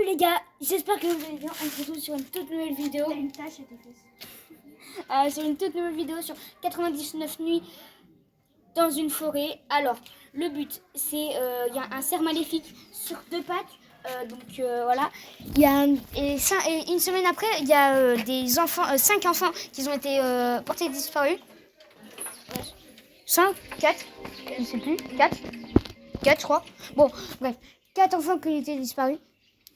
Les gars, j'espère que vous allez bien. On se retrouve sur une toute nouvelle vidéo. Une tache à tes fesses. Sur une toute nouvelle vidéo sur 99 nuits dans une forêt. Alors, le but, c'est il y a un cerf maléfique sur deux pattes. Voilà. Il y a et une semaine après, il y a des enfants, 5 enfants qui ont été portés disparus. 5, 4, je ne sais plus, 4, je crois. Bon, bref, 4 enfants qui ont été disparus.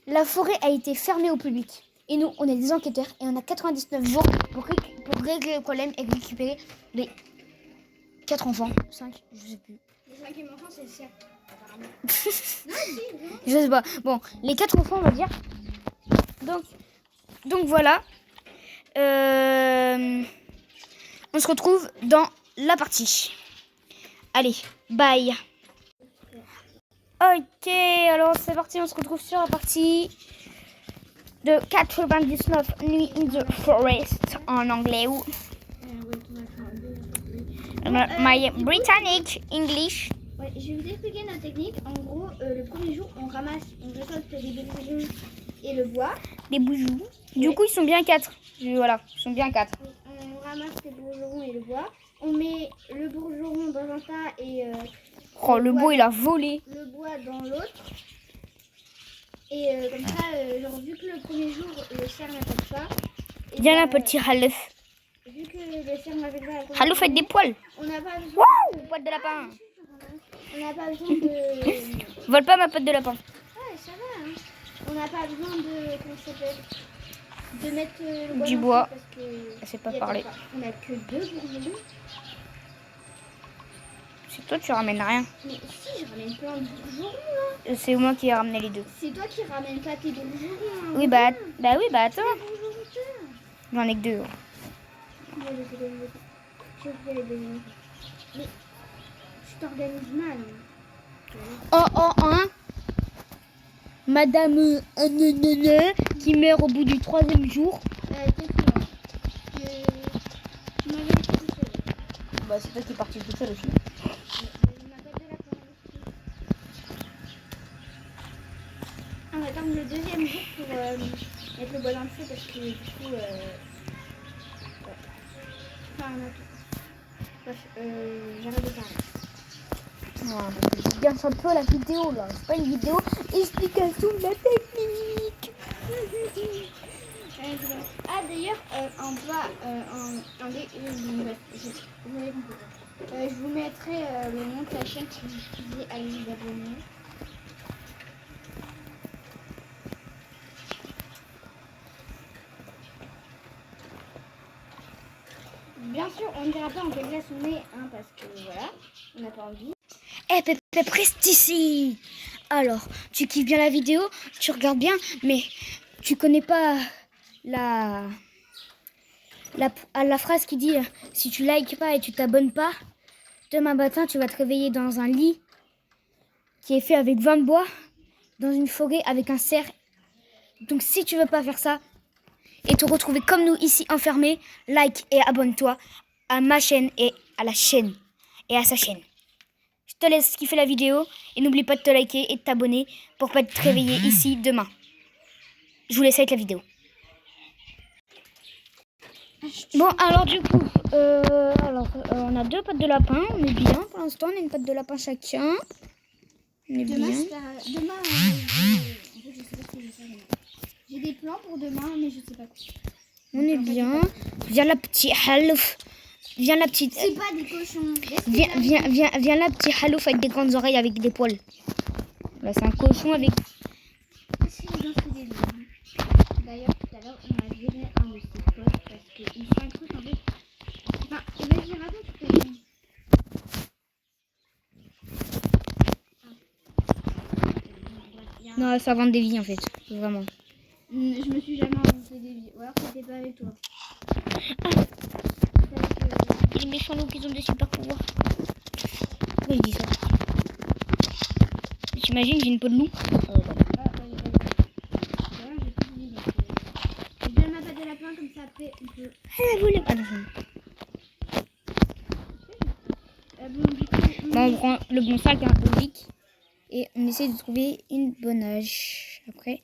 La forêt a été fermée au public. Et nous, on est des enquêteurs et on a 99 jours pour régler le problème et récupérer les 4 enfants. 5, je sais plus. Le cinquième enfant, c'est le cerf, apparemment. Je sais pas. Bon, les 4 enfants, on va dire. Donc voilà. On se retrouve dans la partie. Allez, bye. Ok, alors c'est parti, on se retrouve sur la partie de 99 nuits in the forest en anglais ou my Britannic English. Ouais, je vais vous expliquer notre technique. En gros, le premier jour, on récolte les bourgeons et le bois. Des boujous. Du coup, ils sont bien 4. Voilà, ils sont bien 4. On ramasse les bourgeons et le bois. On met le bourgeon dans un tas et Oh, le bois, il a volé. le bois dans l'autre. Et comme ça, genre, vu que le premier jour, le cerf n'attaque pas. Viens là, petit Halouf. Vu que le cerf n'attaque pas. Halouf avec des poils. On n'a pas besoin. Waouh, pote de lapin. On n'a pas besoin de. Vole pas ma pote de lapin. Ouais, ça va. Hein. On n'a pas besoin de. Comment ça s'appelle? De mettre le bois Du dans bois. le feu parce que Elle sait pas y a parler. on n'a que 2 bourgeons. C'est toi, tu ramènes rien. Mais si, je ramène plein de bourgeons. C'est moi qui ai ramené les 2. C'est toi qui ramènes pas tes bourgeons. Hein. Oui, bah oui, bah attends. Les bourgeons, tiens. J'en ai que 2. Ouais, je vais les donner. Mais tu t'organises mal. Hein. Hein. Madame qui meurt au bout du 3e jour. Tais-toi. Tu m'avais laissé tout seul. Bah c'est toi qui es parti tout seul aussi. On n'a pas de lapin. On va attendre le 2e jour pour mettre le bois dans le feu parce que du coup... Enfin, on a tout. Bref, j'arrête de parler. Je regarde un peu la vidéo là. C'est pas une vidéo explication de la technique. Ah d'ailleurs, en bas, je vous mettrai le nom de la chaîne si vous voulez aller vous abonner. Bien sûr, on ne dira pas en quelle classe on est, hein, parce que voilà, on n'a pas envie. Eh Pépé, reste ici. Alors, tu kiffes bien la vidéo, tu regardes bien, mais tu connais pas la phrase qui dit si tu likes pas et tu t'abonnes pas, demain matin tu vas te réveiller dans un lit qui est fait avec 20 de bois, dans une forêt avec un cerf. Donc si tu veux pas faire ça et te retrouver comme nous ici enfermés, like et abonne-toi à ma chaîne et à la chaîne et à sa chaîne. Je te laisse kiffer la vidéo et n'oublie pas de te liker et de t'abonner pour pas te réveiller ici demain. Je vous laisse avec la vidéo. Bon, alors du coup, on a 2 pattes de lapin, on est bien pour l'instant, on a une patte de lapin chacun. On est Demain, bien. demain, en fait, je sais pas ce que je vais faire demain. J'ai des plans pour demain, mais je sais pas quoi. On est bien. Viens la petite Halouf. Viens la petite. C'est pas des cochons. Viens la petite Halouf avec des grandes oreilles avec des poils. Là, c'est un cochon avec. D'ailleurs, tout à l'heure, on a viré un de ses potes parce qu'ils sont un truc en fait. Enfin, vas-y, raconte tout à l'heure. Non, ça invente des vies en fait. Vraiment. Je me suis jamais inventé des vies. Ou alors c'était pas avec toi. Les méchants loups qui ont des super pouvoirs. Pourquoi je dis ça? T'imagines, j'ai une peau de loup. Je donne ma patte de lapin comme ça après on peut. Elle a volé. Ah non, bon, on prend le bon sac, un peu vite. Et on essaie de trouver une bonne âge. Après,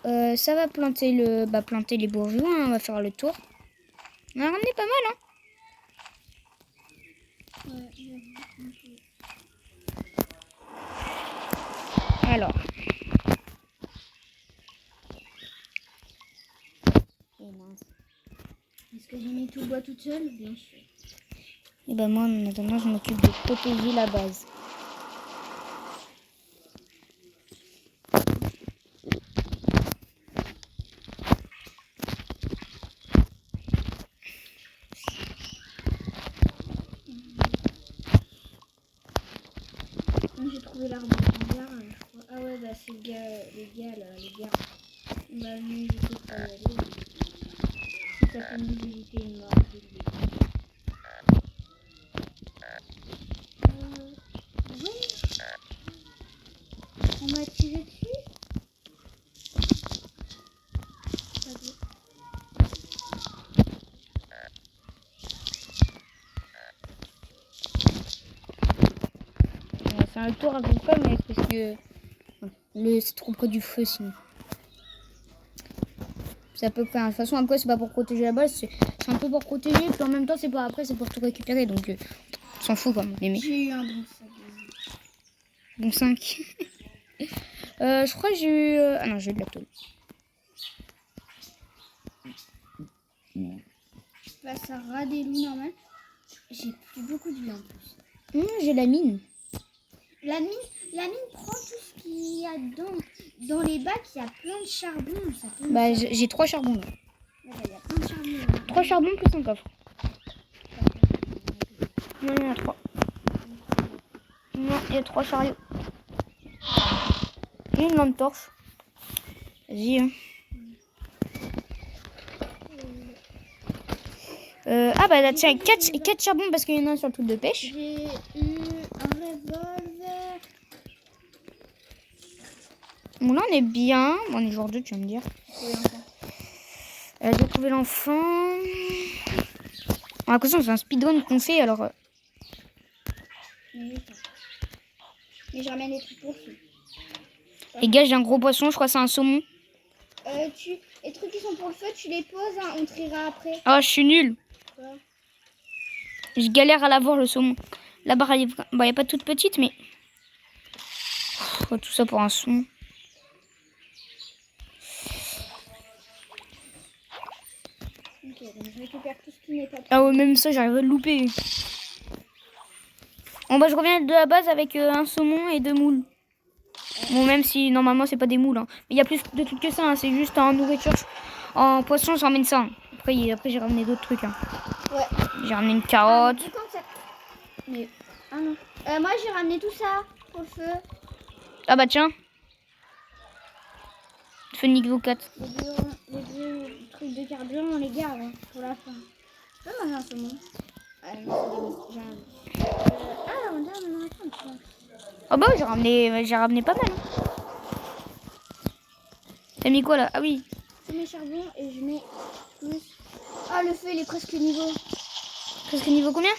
Ça va planter planter les bourgeois, hein, on va faire le tour. On a ramené pas mal, hein. Alors. Oh mince. Est-ce que j'ai mis tout le bois toute seule? Bien sûr. Et ben moi, en attendant, je m'occupe de protéger la base. J'ai trouvé l'arbre de bizarre, je crois. Ah ouais, bah c'est les gars là, les gars. On va nous éviter de pas y aller. Si ça peut nous éviter une mort, je le dis. Oui. On m'a tiré dessus. Pas bien. On va faire le tour avec quoi, mais parce que c'est trop près du feu sinon. C'est à peu près. De toute façon, après, c'est pas pour protéger la base, c'est un peu pour protéger, puis en même temps, c'est pas après, c'est pour tout récupérer, donc on s'en fout quand même. Mais J'ai eu un bon sac. bon 5. Je crois que j'ai eu. Ah non, j'ai eu de la tôle. Face à ras des loups normal. J'ai plus beaucoup de vie en plus. J'ai la mine. La mine prend tout ce qu'il y a dans les bacs. Il y a plein de charbon. Ça peut Bah, j'ai 3 charbons là. il y a plein de charbon. 3 charbons plus un coffre. Non, il y en a 3. Non, il y a 3 chariots. Et une lampe torche. Vas-y, hein. Ah bah là, tiens, 4 charbons parce qu'il y en a un sur le truc de pêche. J'ai eu un revolver. Bon là on est bien. Bon, on est joueur 2, tu vas me dire. J'ai trouvé l'enfant. On a l'impression que c'est un speedrun qu'on fait alors. Mais je ramène les trucs pour feu. Les gars, j'ai un gros poisson, je crois que c'est un saumon. Les trucs qui sont pour le feu, tu les poses, hein, on triera après. Ah, je suis nulle. Ouais. Je galère à l'avoir le saumon. La barre, elle est pas toute petite, mais. Tout ça pour un saumon. Ok, donc je récupère tout ce qui n'est pas. Ah ouais, même ça, j'arrive à le louper. Bon bah je reviens de la base avec un saumon et 2 moules. Bon, même si normalement c'est pas des moules, hein. Mais il y a plus de trucs que ça, hein. C'est juste en nourriture. En poisson, je ramène ça, hein. Après j'ai ramené d'autres trucs, hein. Ouais. J'ai ramené une carotte. Mais... Ah non. Moi j'ai ramené tout ça pour le feu. Ah bah tiens. Feu niveau 4. Les deux trucs de carburant, on les garde, hein, pour la fin. Je peux manger un saumon. Ah non, c'est des... Ah, on dirait on en a plein, Ah bah j'ai ramené pas mal, hein. T'as mis quoi là? Ah oui. Je mets charbon et je mets plus. Ah, le feu il est presque niveau. Presque niveau combien?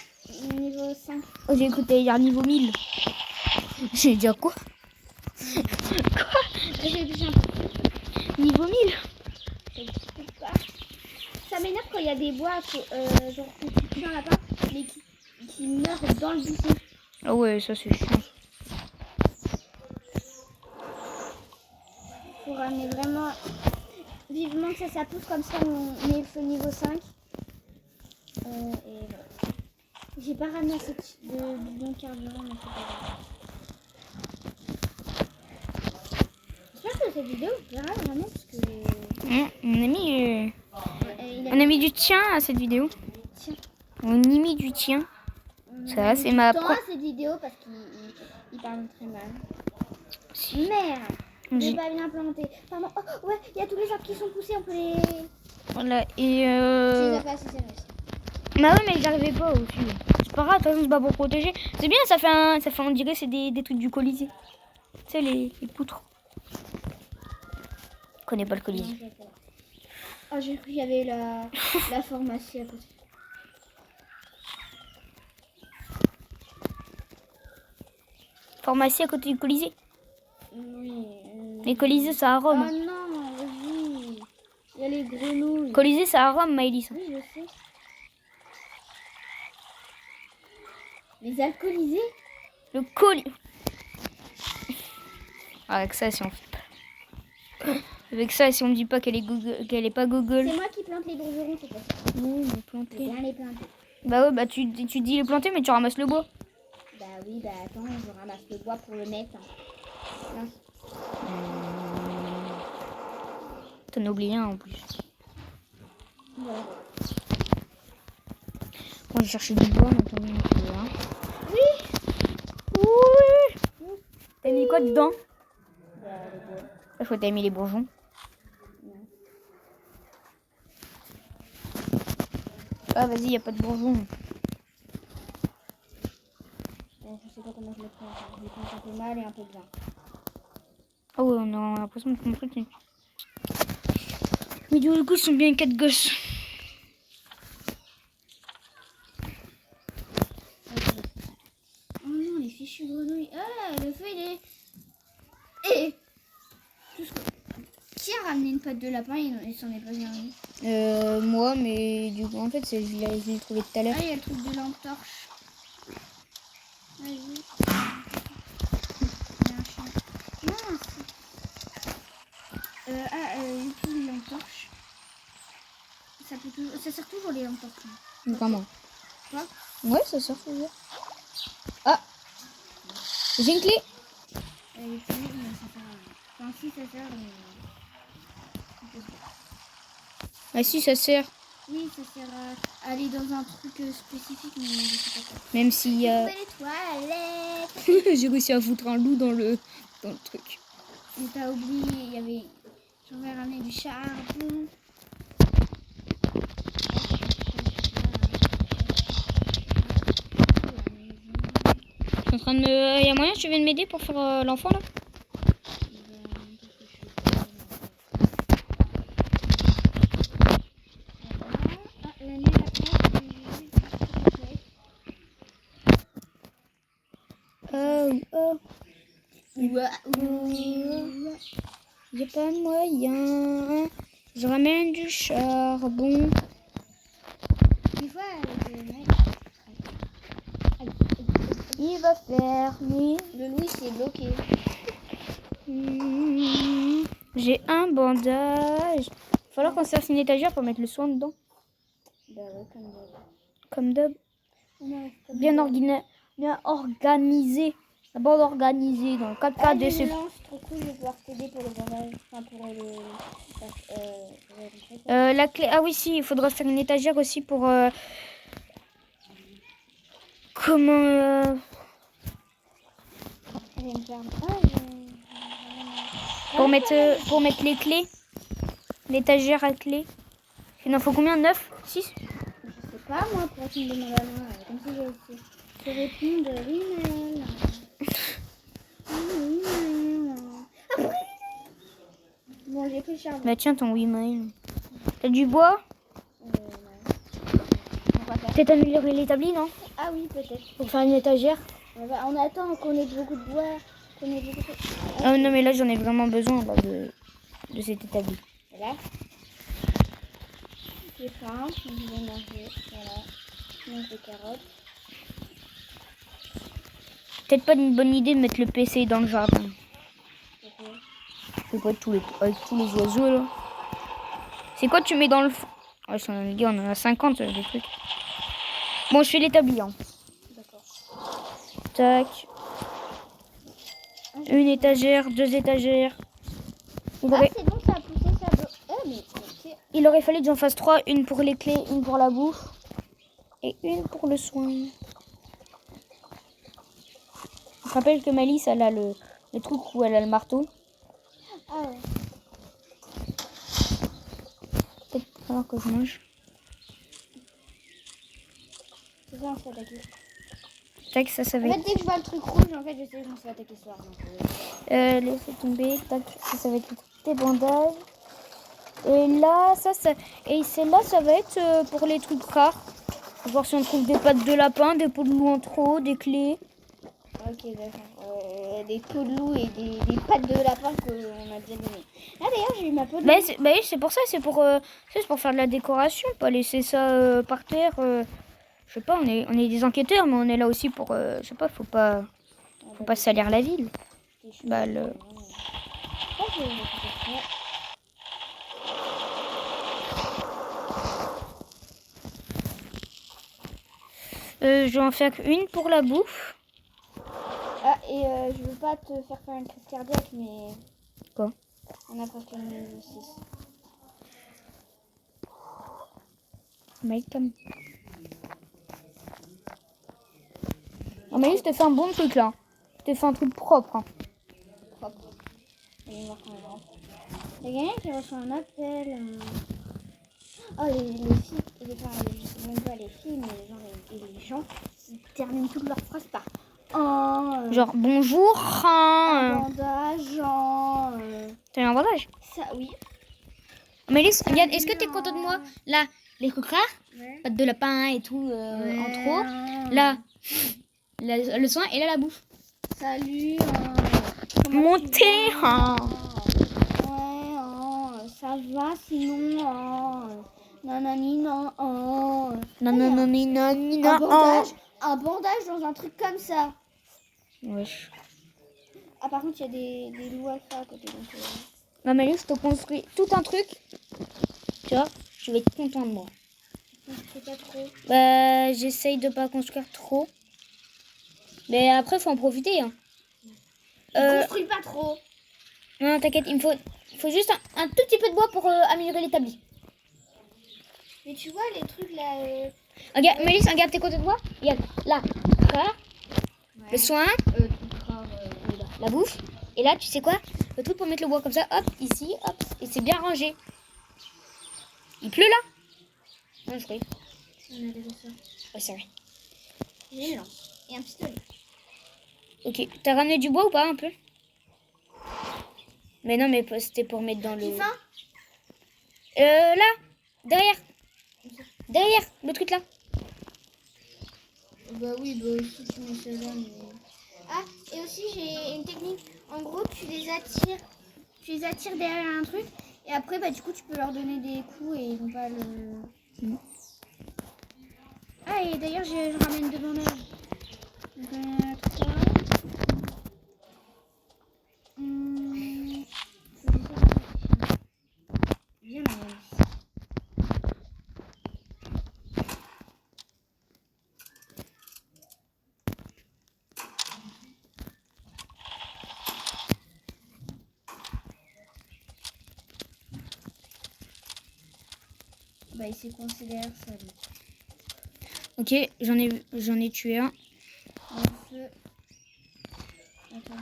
Niveau 5. Oh j'ai écouté hier niveau 1000. J'ai dit quoi? J'ai plus un peu. Niveau 1000. Ça m'énerve quand il y a des bois genre que tu tiens là-bas mais qui meurent dans le buisson. Ah ouais, ça c'est chiant. Faut ramener vraiment vivement que ça pousse comme ça on met le feu niveau 5. Et voilà. J'ai pas ramené assez de bidon de carburant mais c'est pas grave. J'espère que cette vidéo vous plaira vraiment parce que... On a mis du tien à cette vidéo. Tiens. On y mis du tien. Ça c'est ma temps à cette vidéo parce qu'il parle très mal. Merde. J'ai pas bien planté. Pardon. Oh ouais, il y a tous les arbres qui sont poussés, on peut les... Voilà, et Je les ai pas assez serrés. bah ouais, mais j'arrivais pas aussi. C'est pas grave, de toute façon c'est pas pour protéger. C'est bien, ça fait on dirait c'est des trucs du Colisée. Tu sais les poutres. Je connais pas le Colisée. Oh, j'ai cru qu'il y avait la pharmacie à côté. Pharmacie à côté du Colisée. Oui. Les Colisées, c'est à Rome. Oh non, Il y a les grenouilles. Colisée, c'est à Rome, Maëlys. Oui, je sais. Les alcoolisés? Le colis. Avec ça, si on... Avec ça, si on me dit pas qu'elle est Google, qu'elle est pas Google. C'est moi qui plante les bourgerons, c'est pas ça. Non, je vais Je planter. vais bien les planter. Bah ouais, bah tu dis les planter, mais tu ramasses le bois. Bah oui, bah attends, je ramasse le bois pour le mettre. Non. T'en as oublié un en plus. Voilà. Moi, j'ai cherché du bois, mais t'en as trouvé un. Oui. Oui. T'as mis quoi dedans? Bah, le bois. Je crois que t'as mis les bourgeons. Non. Ah, vas-y, y a pas de bourgeons. Je sais pas comment je le prends. Je le prends un peu mal et un peu bien. Ah ouais, on a l'impression de comprendre. Mais du coup, ils sont bien 4 gosses. Oh non, les fichus grenouilles. Ah, le feu, il est... Eh, qui a ramené une patte de lapin? Il s'en est pas bien mis. Moi, mais du coup, en fait, je l'ai trouvé tout à l'heure. Ah, il y a le truc de lampe torche. Vas-y. Il y a un chien. Mince. Une lampe torche. Ça sert toujours les lampes torches. Vraiment. Quoi? Ouais, ça sort toujours. Ah, j'ai une clé. Les clés, mais ça sert à rien. Enfin, si, ça sert, mais... Ah si, ça sert. Oui, ça sert à aller dans un truc spécifique, mais je sais pas quoi. Même si Trouver les toilettes. j'ai réussi à foutre un loup dans le truc. Mais t'as oublié, il y avait... J'aurais ramené du charbon. Je suis en train de... Y a moyen que tu viennes m'aider pour faire l'enfant là? Oh. Y a pas moyen. Je ramène du charbon. Des fois, le mec... Il va faire nuit. Le Louis s'est bloqué. J'ai un bandage. Il va falloir qu'on se fasse une étagère pour mettre le soin dedans. Bah ouais, comme d'hab. Comme d'hab. Ouais, comme Bien, d'hab. bien organisé. La bande organisée dans le 4 Ah, k j'ai de une lance, trop cool, je vais pouvoir t'aider pour le bandage. Enfin, pour le... la clé. Ah oui, si, il faudra faire une étagère aussi pour... comment... pour mettre les clés. L'étagère à clés. Il en faut combien? 9? 6? Je sais pas, moi, pour tu me demandes à moi. Comme ça, je réponds oui, mais... Bon, j'ai pris le charbon. Bah tiens, ton Wimail. T'as du bois? Non. On va faire... Peut-être améliorer l'établi, non? Ah oui, peut-être. Pour faire une étagère. On attend qu'on ait beaucoup de bois, qu'on ait beaucoup de... Ah non, mais là, j'en ai vraiment besoin là, de cet établi. Voilà. J'ai faim, je vais manger. Voilà. Je mange des carottes. Peut-être pas une bonne idée de mettre le PC dans le jardin. Pourquoi? C'est quoi avec tous les oiseaux là? C'est quoi tu mets dans le fond? Ouais, les gars, on en a 50 des trucs. Bon, je fais l'établi. Hein. D'accord. Tac. Une étagère, 2 étagères. Ah, c'est bon, ça a poussé, ça a... mais c'est... Il aurait fallu que j'en fasse 3. Une pour les clés, une pour la bouffe. Et une pour le soin. Je rappelle que Malice, elle a le truc où elle a le marteau. Ah ouais. Peut-être falloir que je mange. C'est ça, on se fait attaquer. Tac, ça va En fait, être... dès que je vois le truc rouge, en fait, je sais qu'on se fait attaquer ce soir. Donc, laissez tomber. Tac, ça va être des bandages. Et là, et celle-là, ça va être pour les trucs rares. Voir si on trouve des pattes de lapin, des peaux de loup en trop, des clés. Ah, Ok, d'accord. Des peaux de loup et des pattes de lapin qu'on a déjà donné. Ah, d'ailleurs, j'ai eu ma peau de loup. Bah oui, c'est pour ça, c'est pour faire de la décoration, pas laisser ça par terre. Je sais pas, on est des enquêteurs, mais on est là aussi pour, je sais pas, faut pas salir la ville. Bah le. Oh, je vais mettre Je vais en faire une pour la bouffe. Ah, et je veux pas te faire une crise cardiaque, mais... Quoi? On a presque le niveau 6. Malcolm. Oh, mais je te fais un bon truc là. Je te fais un truc propre. Hein. Propre. Il est mort quand même. Il y a quelqu'un qui reçoit un appel. Oh, les filles, je sais même pas les filles, mais les gens qui terminent toutes leurs phrases par Genre bonjour. un bandage. T'as eu un bandage? Ça, oui. Mélisse, regarde, est-ce que t'es contente de moi? Là, les coquins, Ouais. pattes de lapin et tout en trop. Là, le soin et là la bouffe. Salut. Montez. Ouais, ça va sinon. Nanani, non. Un bandage dans un truc comme ça. Wesh. Ah, par contre, il y a des loups alpha à côté. Donc, Non, Mélisse, je te construis tout un truc. Tu vois, je vais être content de moi. c'est pas trop. Bah, j'essaye de pas construire trop. Mais après, faut en profiter. Hein. Construis pas trop. Non, t'inquiète, il me faut juste un tout petit peu de bois pour améliorer l'établi. Mais tu vois, les trucs là. Regarde, Mélisse, regarde tes côtés de bois. Regarde, là, le soin, la bouffe. Et là, tu sais quoi? Le truc pour mettre le bois comme ça, hop, ici, hop. Et c'est bien rangé. Il pleut là? Non, je croyais. On a déjà ça. Ouais, c'est vrai. J'ai une lance et un pistolet. Ok, t'as ramené du bois ou pas un peu? Mais non, mais c'était pour mettre dans le... J'ai faim. Là, derrière, le truc là. Bah oui, bah ici tu mets ça là, mais... Ah, et aussi j'ai une technique. En gros, tu les attires derrière un truc, et après, bah du coup, tu peux leur donner des coups et ils vont pas le... Ah, et d'ailleurs, je ramène deux bandages. Donc, il y en a 3. Viens, Marianne. Bah, il s'est coincé derrière ça, lui. Ok, j'en ai tué un. Le feu. Attends,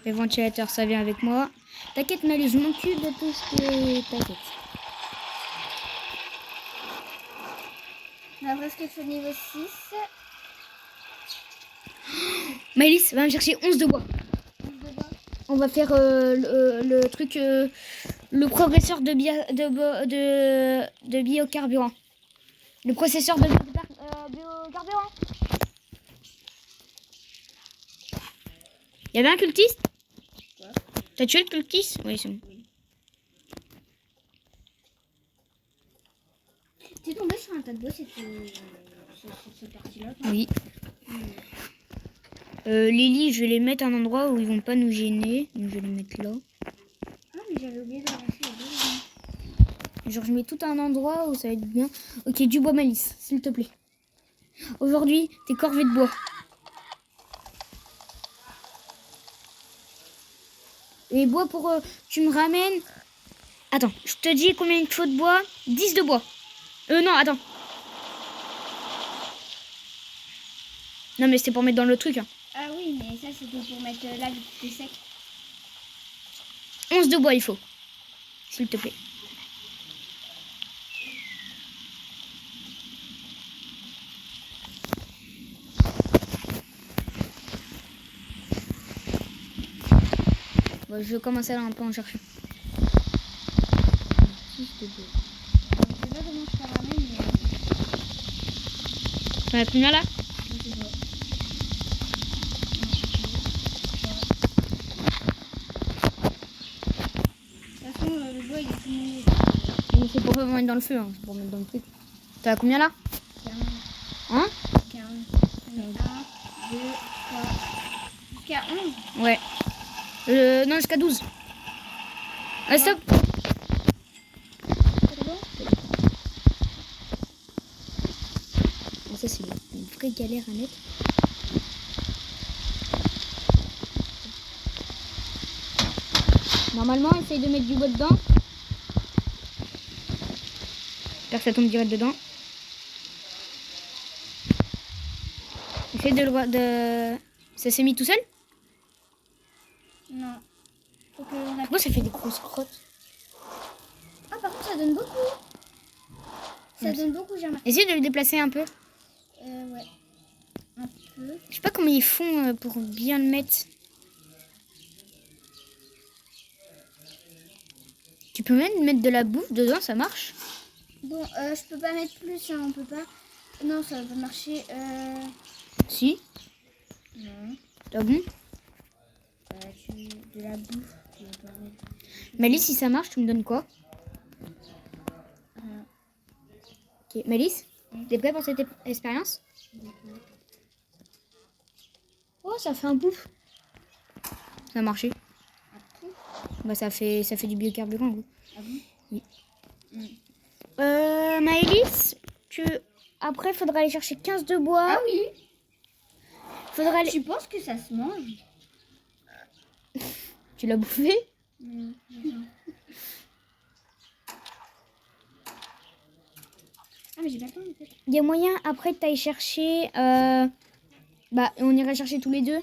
Le ventilateur, ça vient avec moi. T'inquiète, Mali, je m'occupe de tout ce qui est... T'inquiète. on a presque fait niveau 6. Maëlys, va me chercher 11 de bois. On va faire le truc, le progresseur de biocarburant. Le processeur de biocarburant. Il y avait un cultiste? Ouais. T'as tué le cultiste? Oui, c'est bon. T'es tombé sur un tas de bois, cette partie-là? Oui. Les lits, je vais les mettre à un endroit où ils vont pas nous gêner. Donc je vais les mettre là. Ah, mais j'avais oublié de lancer les deux. Genre je mets tout à un endroit où ça va être bien. Ok, du bois malice, s'il te plaît. Aujourd'hui, t'es corvée de bois. Les bois pour... tu me ramènes... Attends, je te dis combien il te faut de bois. 10 de bois. Non, attends. Non, mais c'était pour mettre dans le truc. Hein. Ah oui, mais ça c'était pour mettre là vu que c'est sec. 11 de bois, il faut. S'il te plaît. Bon, je vais commencer à un peu en chercher. 6 de bois. Je sais pas comment je te ramène, mais... T'en as combien là? Je sais pas. C'est pour pas mettre dans le feu, hein. C'est pour mettre dans le truc. T'as à combien là? 15, Hein? 15, 1, 2, 3, jusqu'à 11. Ouais. Non, jusqu'à 12. Stop. C'est bon? Ah, ça, c'est une vraie galère à mettre. Normalement, essaye de mettre du bois dedans. J'espère que ça tombe direct dedans. Essaye de... Ça s'est mis tout seul? Non. Faut que on a... Pourquoi ça fait des grosses crottes? Ah, par contre, ça donne beaucoup. Ça donne beaucoup, j'ai remarqué. Essaye de le déplacer un peu. Ouais. Un peu. Je sais pas comment ils font pour bien le mettre. Tu peux même mettre de la bouffe dedans, ça marche? Bon, je peux pas mettre plus, hein, on peut pas. Non, ça va pas marcher. Si. Non. T'as bon? De la bouffe, tu veux pas mettre. Malice, si ça marche, tu me donnes quoi? Ok, Malice, t'es prêt pour cette expérience? Oh, ça fait un bouffe. Ça a marché. Bah, ça fait du biocarburant, gros. Ah bon? Oui. Maëlys, après, il faudra aller chercher 15 de bois. Ah oui. Faudra aller... Tu penses que ça se mange? Tu l'as bouffé? Non. Ah, mais j'ai pas le temps en fait. Il y a moyen, après, que t'ailles chercher... Bah, on ira chercher tous les deux.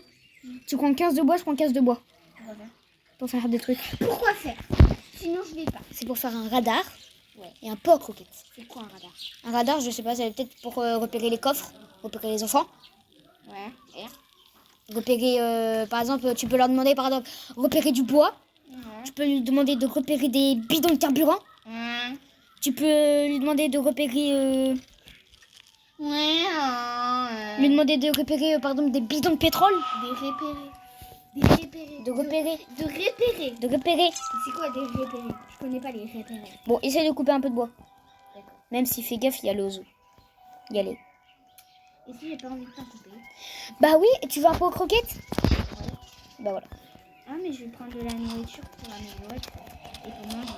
Tu prends 15 de bois, je prends 15 de bois. Voilà. Pour faire des trucs. Pourquoi faire? Sinon, je vais pas. C'est pour faire un radar. Ouais. Et un porc croquette. C'est quoi un radar? Un radar, je sais pas, c'est peut-être pour repérer les coffres, repérer les enfants. Ouais. Et? Repérer, par exemple, tu peux leur demander, par exemple, repérer du bois. Ouais. Tu peux lui demander de repérer des bidons de carburant. Ouais. Tu peux lui demander de repérer, lui demander de repérer, par exemple, des bidons de pétrole. Des repérer. Des repérer. De repérer. De repérer. De repérer. C'est quoi des repérer? Je connais pas les repérer. Bon, essaye de couper un peu de bois. D'accord. Même si fais gaffe, il y a l'oiseau. Y aller. Et si j'ai pas envie de t'en couper? Bah oui, et tu veux un pot aux croquettes? Ouais. Bah voilà. Ah, mais je vais prendre de la nourriture pour améliorer. Et pour manger.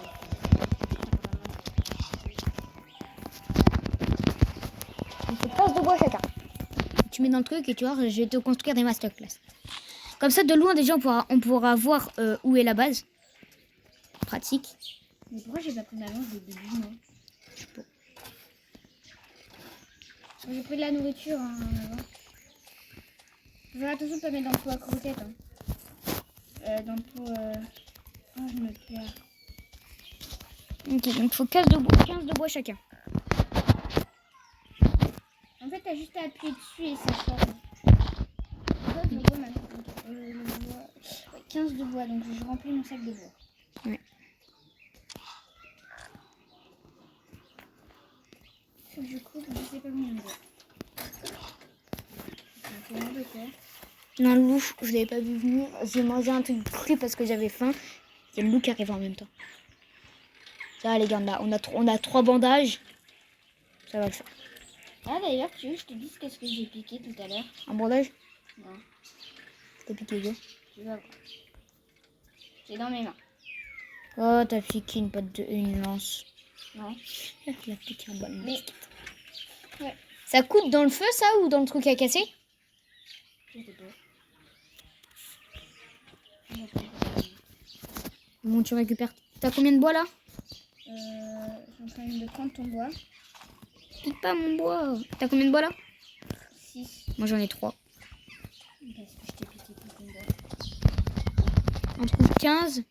On fait 15 de bois chacun. Tu mets dans le truc et tu vois, je vais te construire des masterclass. Comme ça, de loin, déjà, on pourra voir où est la base. Pratique. Mais pourquoi j'ai pas pris ma lance de début, moi? Je sais pas. J'ai pris de la nourriture hein, en avant. Faire attention de pas mettre dans le pot à croquettes. Hein. Dans le pot. Oh, je me perds. Ok, donc il faut 15 de bois chacun. En fait, t'as juste à appuyer dessus et ça sort. Le bois, maintenant. Le bois. Ouais, 15 de bois, donc je remplis mon sac de bois. Ouais. Faut que je coupe, je sais pas combien de bois. C'est un peu quoi. Non, le loup, je l'avais pas vu venir. J'ai mangé un truc cru parce que j'avais faim. Il y a le loup qui arrive en même temps. Ça va les gars, on a 3 bandages. Ça va le faire. Ah d'ailleurs, tu veux que je te dise qu'est-ce que j'ai piqué tout à l'heure? Un bandage? Non, T'as piqué quoi? tu vas voir. C'est dans mes mains. Oh, t'as piqué une lance. Non. Il a piqué un ballon. Mais. Ouais. Ça coûte dans le feu ça ou dans le truc à casser? Je sais pas. Bon, tu récupères. T'as combien de bois là? Je suis en train de prendre ton bois. Pique pas mon bois. T'as combien de bois là? 6. Moi j'en ai 3. Qu'est-ce que je t'ai piqué tout ton bois? On trouve 15.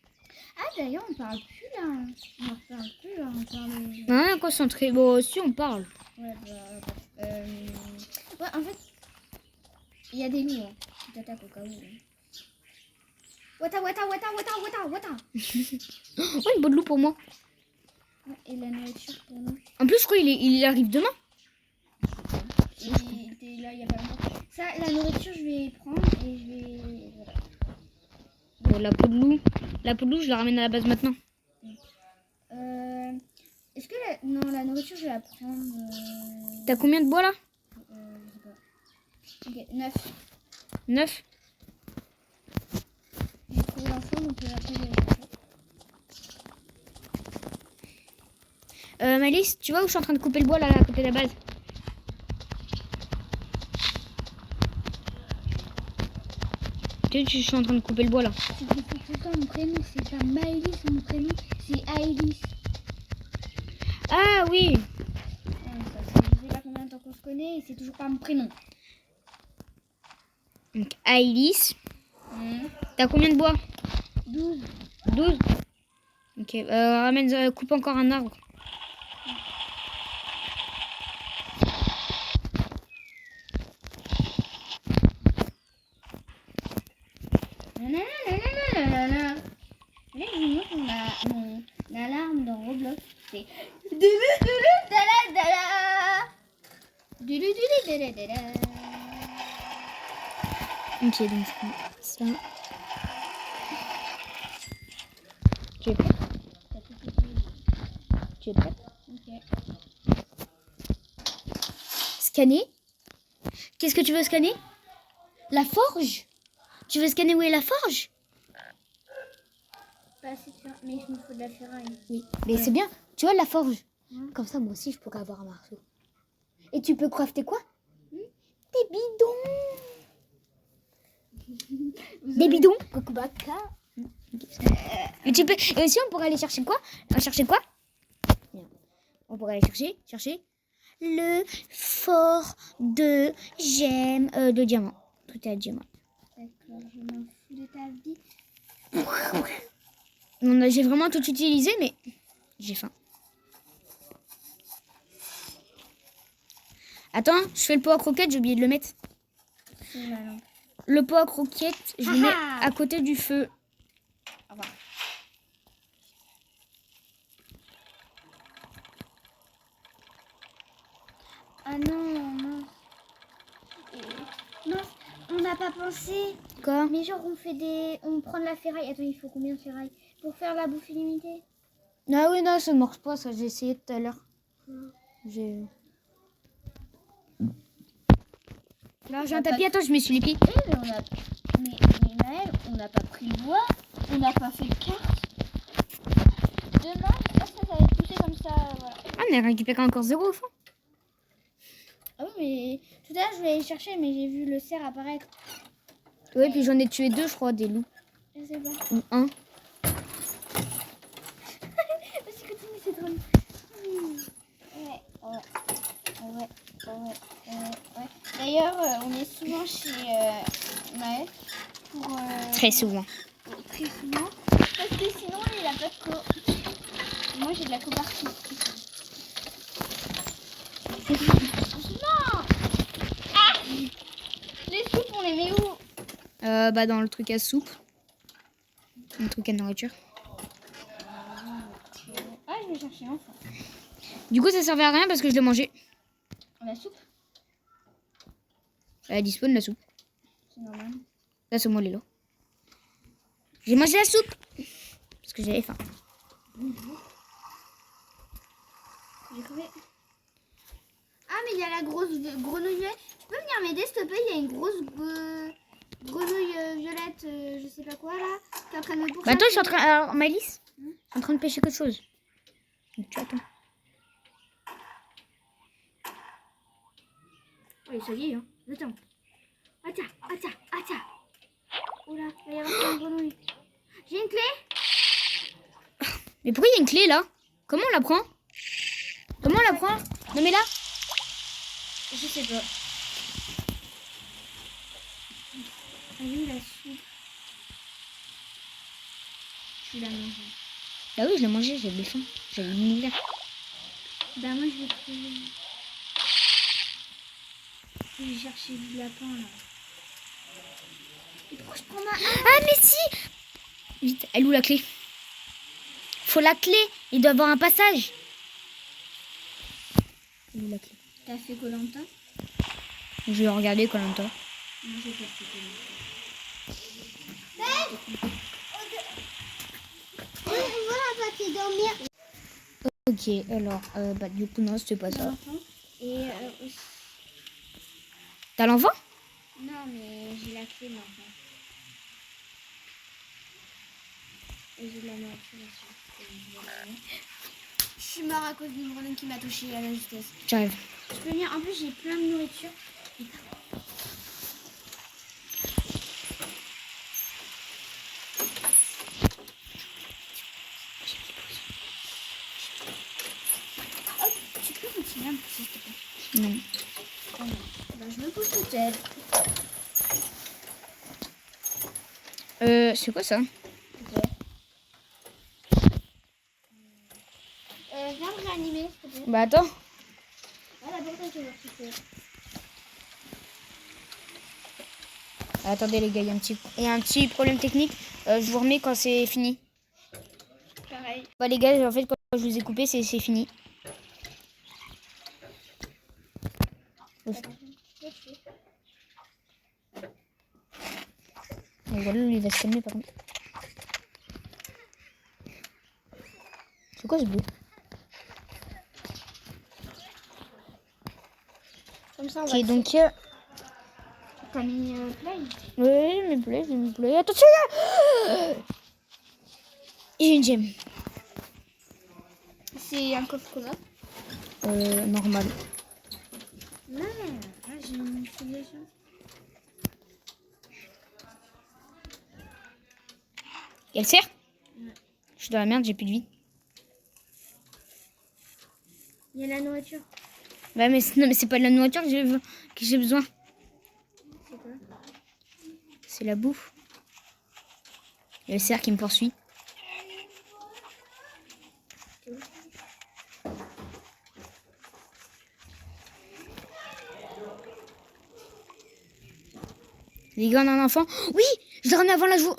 Ah d'ailleurs, on parle plus là. On en parle plus là. On parle. Non, concentré. Bon, si on parle. Ouais, ouais, en fait, il y a des loups hein, qui t'attaquent au cas où. Hein. Wata. Oh, une bonne loup pour moi. Ouais, et la nourriture pour nous. En plus, je crois qu'il arrive demain. Il était là il y a pas longtemps. Ça, la nourriture, je vais prendre et je vais. Voilà. Bon, la peau de loup, je la ramène à la base maintenant. Est-ce que non, la nourriture, je vais la prendre. T'as combien de bois là? Je sais pas. Ok, 9. 9. J'ai trouvé l'info, donc après, je vais chercher. Malice, tu vois où je suis en train de couper le bois là, à côté de la base? Tu sais, je suis en train de couper le bois là. C'est tout le temps mon prénom, c'est pas Maëlys mon prénom, c'est Aëlys. Ah oui. Ça fait pas combien de temps qu'on se connaît et c'est toujours pas mon prénom. Donc Aïlis. T'as combien de bois? 12. 12. Ok, ramène, coupe encore un arbre. Là, je vous montre mon alarme dans Roblox. C'est Ok, donc ça. Tu es prêt? Tu es prêt? Ok. Scanner. Qu'est-ce que tu veux scanner? La forge? Tu veux scanner où est la forge? Pas assez de ferraille, mais il me faut de la ferraille. Oui, mais c'est bien. Tu vois la forge? Comme ça, moi aussi, je pourrais avoir un marteau. Et tu peux crafter quoi? Des bidons. Des bidons. Kokobaka. Et tu peux. Et aussi, on pourrait aller chercher quoi? Chercher quoi? On pourrait aller chercher le fort de gemmes, de diamants. Tout est à diamant. D'accord, je m'en fous de ta vie. J'ai vraiment tout utilisé, mais j'ai faim. Attends, je fais le pot à croquettes, j'ai oublié de le mettre. C'est malin. Le pot à croquettes, je le mets à côté du feu. Au revoir. Ah non, mince. Mince, on n'a pas pensé. Quoi? Mais genre on prend de la ferraille. Attends, il faut combien de ferraille pour faire la bouffe illimitée? Ah oui, non, ça ne marche pas, ça, j'ai essayé tout à l'heure. Là, j'ai un tapis, attends, je me suis les pieds. Mais Maëlle, on n'a pas pris le bois, on n'a pas fait de carte. Demain, ça va être poussé comme ça, voilà. Ah, on a récupéré encore 0 au fond. Ah oui, mais tout à l'heure, je vais aller chercher, mais j'ai vu le cerf apparaître. Oui, puis j'en ai tué 2, je crois, des loups. Je sais pas. Ou 1. Vas-y, continue, c'est drôle. Ouais. D'ailleurs, on est souvent chez Maël pour... Très souvent. Très souvent. Parce que sinon, il a pas de co. Moi, j'ai de la co partout. Non. Ah, les soupes, on les met où? Bah, dans le truc à soupe. Le truc à nourriture. Ah, je vais chercher enfin. Du coup, ça servait à rien parce que je l'ai mangé. La soupe? Elle dispone la soupe. C'est normal. Là, c'est moi, Lélo. J'ai mangé la soupe parce que j'avais faim. J'ai crevé. Ah, mais il y a la grosse grenouille violette. Tu peux venir m'aider, s'il te plaît? Il y a une grosse grenouille violette, je sais pas quoi, là, qui est en train de me pourchasser. Bah, attends, je suis en train... Alors, Malice, je suis en train de pêcher quelque chose. Donc, tu attends. Oui, ça y est, hein. Attends. Attends. Oh là, il va y avoir une grenouille. J'ai une clé? Mais pourquoi il y a une clé, là? Comment on la prend? Comment on la prend? Non, mais là... Je sais pas. Elle est où la soupe? Tu l'as mangée. Bah oui, je l'ai mangé, j'avais faim. J'avais une misère. Bah moi je vais trouver. Je vais chercher du lapin là. Et pourquoi je prends ma... Ah, mais si! Vite, elle est où la clé? Faut la clé. Il doit y avoir un passage. Elle est où la clé? T'as fait Koh-Lanta? Je vais regarder Koh-Lanta. Non, j'ai pas fait Koh-Lanta. Voilà, va te dormir. Ok, alors, du coup, non, c'était pas ça. l'enfant. Et aussi... T'as l'enfant? Non, mais j'ai la clé de l'enfant. Et j'ai de la nourriture aussi. Je suis mort à cause d'une grenouille qui m'a touché à la justesse. J'arrive. Je peux venir, en plus j'ai plein de nourriture. Hop, tu peux continuer un petit peu. Non. Ben, je me pousse toute seule. C'est quoi ça? Ok. Viens me réanimer, s'il te plaît. Bah attends. Ah, d'abord, t'as voir tu fais. Attendez les gars, il y a un petit problème technique. Je vous remets quand c'est fini. Pareil. Bah les gars, en fait, quand je vous ai coupé, c'est fini. Ouf. Donc voilà, lui, il va se calmer par contre. C'est quoi ce bruit? Comme ça, on Ok, va... donc... T'as mis play? Oui, j'ai mis play. Attention là. J'ai une gemme. C'est un coffre comment? Normal. Non, là, j'ai une filiation. Et elle sert? Ouais. Je suis dans la merde, j'ai plus de vie. Il y a la nourriture. Bah mais non, mais c'est pas de la nourriture que j'ai besoin. C'est quoi? C'est la bouffe. Il y a le cerf qui me poursuit. Les gars, on a un enfant. Oui, je l'ai ramené avant le jour.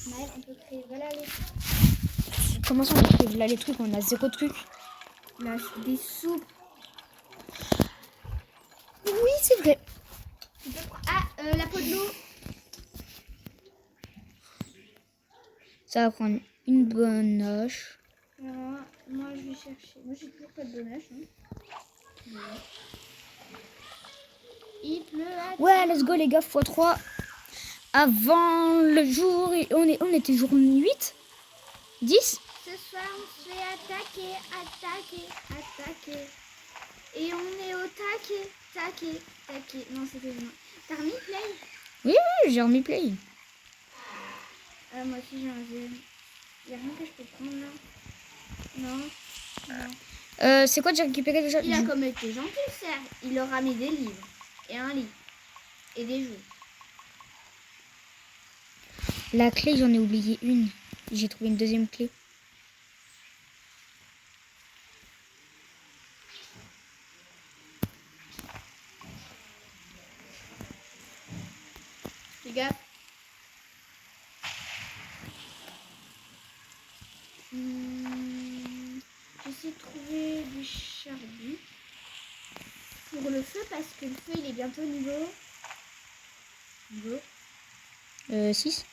Maëlle, on peut créer. Voilà les... Comment ça on a fait là les trucs? On a zéro truc. Là, des soupes. Oui, c'est vrai. Ah, la peau de l'eau. Ça va prendre une bonne hache. Moi, je vais chercher. Moi, j'ai toujours pas de bonnage. Hein. Il pleut à... Ouais, let's go les gars, x3. Avant le jour, on était jour 8 10. Ce soir, on se fait attaquer. Et on est au taquet. Non, c'était moi. T'as remis play? Oui, j'ai remis play. Moi aussi, j'ai enlevé. Y'a rien que je peux prendre là? Non. C'est quoi que j'ai récupéré déjà? Il a comme été gentil, le cerf. Il aura mis des livres. Et un lit. Et des jouets. La clé, j'en ai oublié une. J'ai trouvé une deuxième clé. Fais gaffe. J'essaie de trouver du charbon pour le feu parce que le feu il est bientôt niveau 6.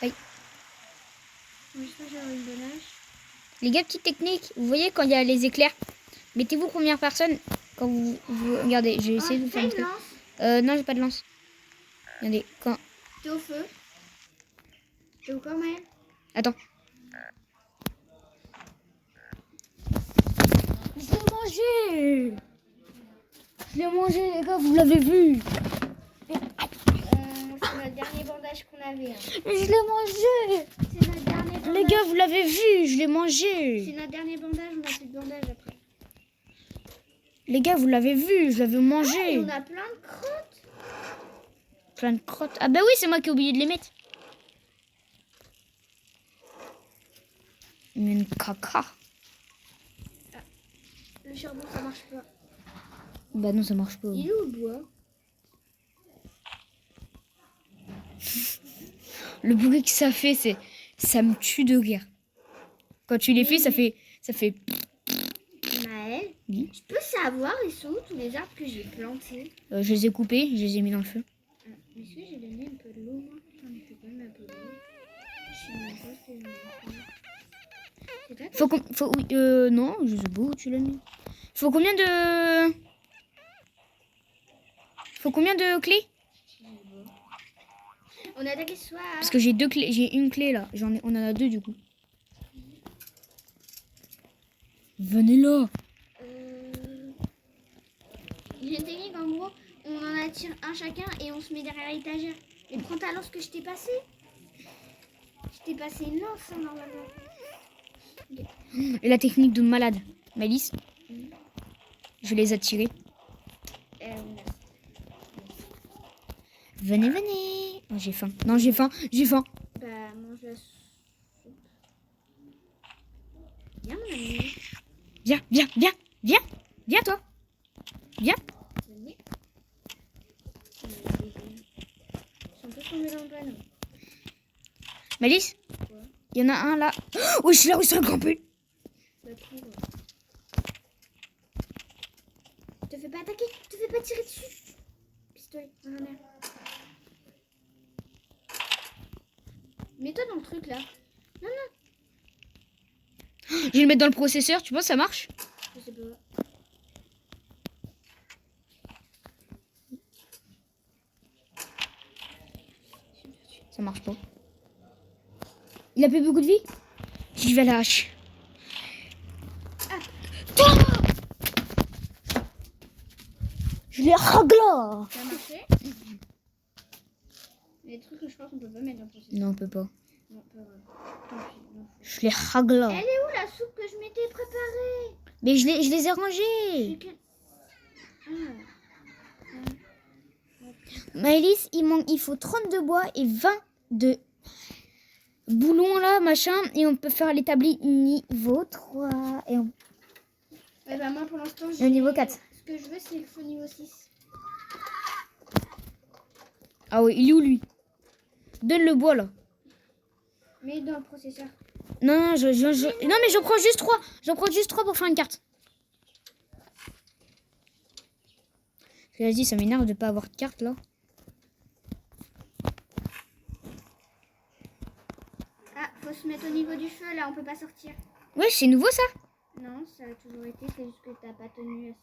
Aïe. J'espère que j'aurai une bonne hache. Les gars, petite technique. Vous voyez quand il y a les éclairs, mettez-vous première personne quand vous regardez. J'ai essayé de vous faire T'as un une truc. lance? Non, j'ai pas de lance. Regardez, quand... T'es au feu? T'es où quand même? Attends. Je l'ai mangé. Je l'ai mangé, les gars, vous l'avez vu. C'est notre dernier bandage qu'on avait. Hein. Je l'ai mangé. C'est notre dernier bandage. Les gars, vous l'avez vu, je l'ai mangé. C'est notre dernier bandage, on a plus de bandage après. Les gars, vous l'avez vu, je l'avais mangé. On a plein de crottes. Plein de crottes. Ah bah oui, c'est moi qui ai oublié de les mettre. Une caca. Le charbon ça marche pas. Bah non, ça marche pas. Il est où le bois? Le bruit que ça fait, c'est... Ça me tue de rire. Quand tu les fais, ça fait... Maëlle, Oui. je peux savoir ils sont où tous les arbres que j'ai plantés? Je les ai coupés, je les ai mis dans le feu. Mais est-ce que j'ai donné un peu de l'eau, moi? J'en ai fait quand même un peu d'eau. Je sais même pas ce que j'ai mis. C'est toi qui- Oui, non, je sais pas où tu l'as mis. Faut combien de clés? On a attaqué ce soir. Parce que j'ai 2 clés, j'ai une clé là. On en a 2 du coup. Venez là. J'ai une technique en gros, on en attire un chacun et on se met derrière l'étagère. Mais prends ta lance que je t'ai passée. Je t'ai passé une lance hein, normalement. Et la technique de malade. Malice. Je les attirer. Venez, venez. Oh, j'ai faim. Non, j'ai faim. Bah, mange la soupe. Viens, mon ami. Viens, toi. Viens. Venez. Ils sont tous tombés dans le panneau. Malice, Quoi? il y en a un là. Oh, je suis là où c'est un grand peu. Bah, trouve. Te fais pas attaquer, te fais pas tirer dessus. Pistolet, dans la mer. Mets-toi dans le truc là. Non, non, Je vais le mettre dans le processeur, tu penses ça marche? je sais pas. Ça marche pas. Il a plus beaucoup de vie? J'y vais à la hache. Je l'ai ragla. Ça a marché? Les trucs que je pense qu'on peut pas mettre dans le processus. Non, on peut pas. Non, pas grave. Tant pis, non. Je l'ai ragla. Elle est où la soupe que je m'étais préparée? Mais je les ai rangés. Maëlys, il faut 32 bois et 20 de boulons là, machin. Et on peut faire l'établi niveau 3. Et Ouais, bah moi pour l'instant, au niveau 4. Ce que je veux, c'est le feu niveau 6. Ah oui, il est où lui? Donne le bois là. Mais dans le processeur. Non, non, non mais j'en prends juste 3. J'en prends juste 3 pour faire une carte. Vas-y, ça m'énerve de pas avoir de carte là. Ah, faut se mettre au niveau du feu là, on peut pas sortir. Ouais, c'est nouveau ça. Non, ça a toujours été, c'est juste que t'as pas tenu.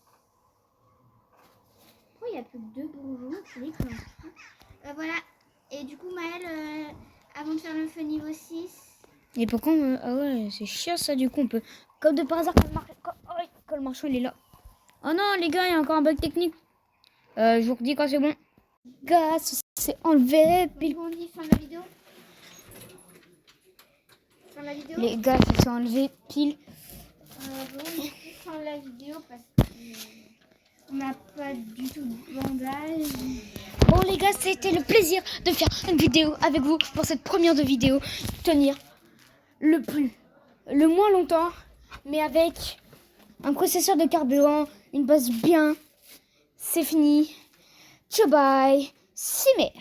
Pourquoi il n'y a plus que 2 bourgeons? Tu les plantes. Voilà. Et du coup, Maëlle, avant de faire le feu niveau 6. Et pourquoi ah ouais, c'est chiant ça du coup. On peut. Comme de par hasard, quand le marchand il est là. Oh non, les gars, il y a encore un bug technique. Je vous redis quand c'est bon. Gars, c'est enlevé. Pile. On dit fin de la vidéo. Fin de la vidéo. Les gars, c'est enlevé pile. Bon, fin de la vidéo parce qu'on n'a pas du tout de bandage. Bon les gars, c'était le plaisir de faire une vidéo avec vous pour cette première de vidéo. Tenir le moins longtemps, mais avec un processeur de carburant, une base bien. C'est fini. Ciao bye, Cimer.